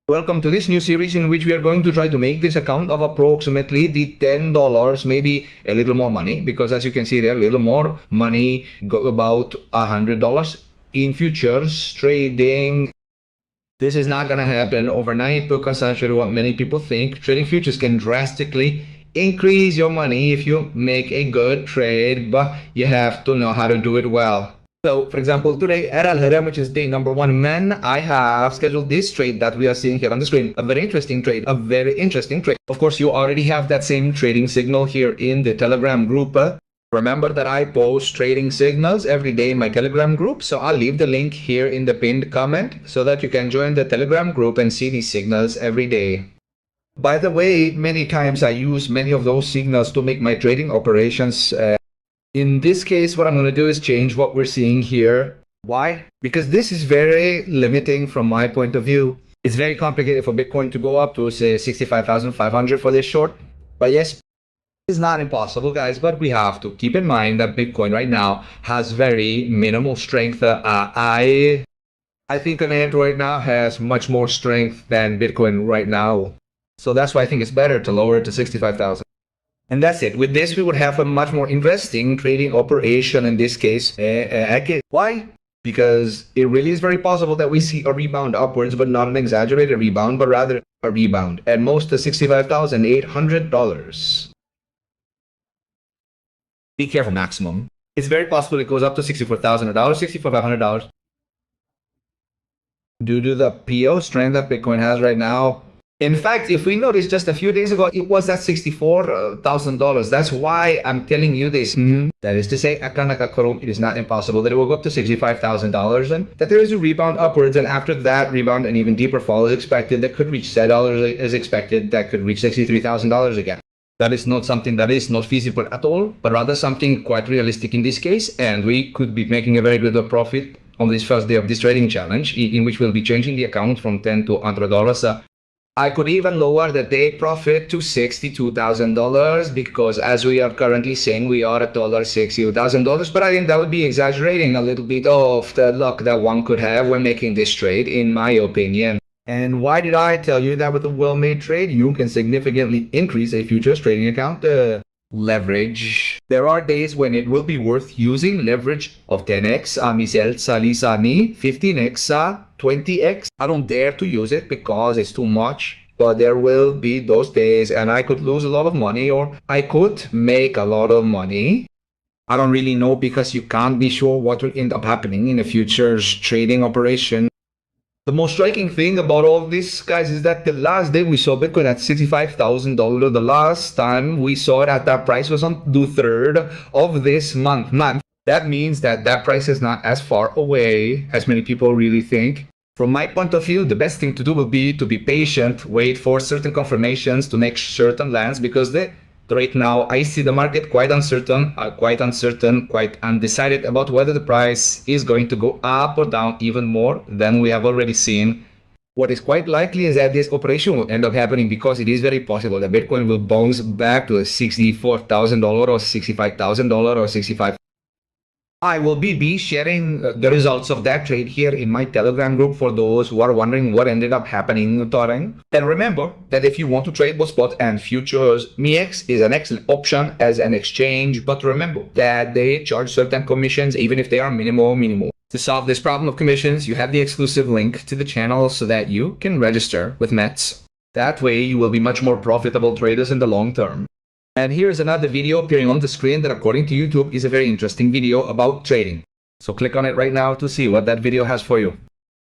Welcome to this new series in which we are going to try to make this account of approximately the $10, maybe a little more money, because as you can see there, a little more money, about $100 in futures trading. This is not going to happen overnight because contrary to what many people think, trading futures can drastically increase your money if you make a good trade, but you have to know how to do it well. So, for example, today at Al-Haram, which is day number 1, man, I have scheduled this trade that we are seeing here on the screen. A very interesting trade, a very interesting trade. Of course, you already have that same trading signal here in the Telegram group. Remember that I post trading signals every day in my Telegram group, so I'll leave the link here in the pinned comment so that you can join the Telegram group and see these signals every day. By the way, many times I use many of those signals to make my trading operations. In this case, what I'm going to do is change what we're seeing here. Why? Because this is very limiting from my point of view. It's very complicated for Bitcoin to go up to, say, 65,500 for this short. But yes, it's not impossible, guys, but we have to keep in mind that Bitcoin right now has very minimal strength. I think an Android now has much more strength than Bitcoin right now. So that's why I think it's better to lower it to 65,000. And that's it. With this, we would have a much more interesting trading operation in this case. Why? Because it really is very possible that we see a rebound upwards, but not an exaggerated rebound, but rather a rebound at most to $65,800. Be careful, maximum. It's very possible it goes up to $64,000, $64,500. Due to the PO strength that Bitcoin has right now. In fact, if we notice just a few days ago, it was at $64,000. That's why I'm telling you this. That is to say, it is not impossible that it will go up to $65,000 and that there is a rebound upwards. And after that rebound, an even deeper fall is expected that could reach $7 is expected, that could reach $63,000 again. That is not something that is not feasible at all, but rather something quite realistic in this case. And we could be making a very good profit on this first day of this trading challenge, in which we'll be changing the account from $10 to $100. I could even lower the day profit to $62,000 because as we are currently saying, we are at $60,000. But I think that would be exaggerating a little bit of the luck that one could have when making this trade, in my opinion. And why did I tell you that with a well-made trade, you can significantly increase a futures trading account? Leverage. There are days when it will be worth using leverage of 10x, Amisel, Salisani, 15x, 20x. I don't dare to use it because it's too much, but there will be those days and I could lose a lot of money or I could make a lot of money. I don't really know because you can't be sure what will end up happening in a futures trading operation. The most striking thing about all of this, guys, is that the last day we saw Bitcoin at $65,000. The last time we saw it at that price was on the 3rd of this month. That means that that price is not as far away as many people really think. From my point of view, the best thing to do will be to be patient, wait for certain confirmations to make certain lands, because right now I see the market quite uncertain, quite undecided about whether the price is going to go up or down even more than we have already seen. What is quite likely is that this operation will end up happening because it is very possible that Bitcoin will bounce back to a $64,000 or $65,000 or $65,000. I will be sharing the results of that trade here in my Telegram group for those who are wondering what ended up happening. And remember that if you want to trade both spot and futures, MEXC is an excellent option as an exchange, but remember that they charge certain commissions even if they are minimal. To solve this problem of commissions, you have the exclusive link to the channel so that you can register with MEXC. That way you will be much more profitable traders in the long term. And here's another video appearing on the screen that, according to YouTube, is a very interesting video about trading. So click on it right now to see what that video has for you.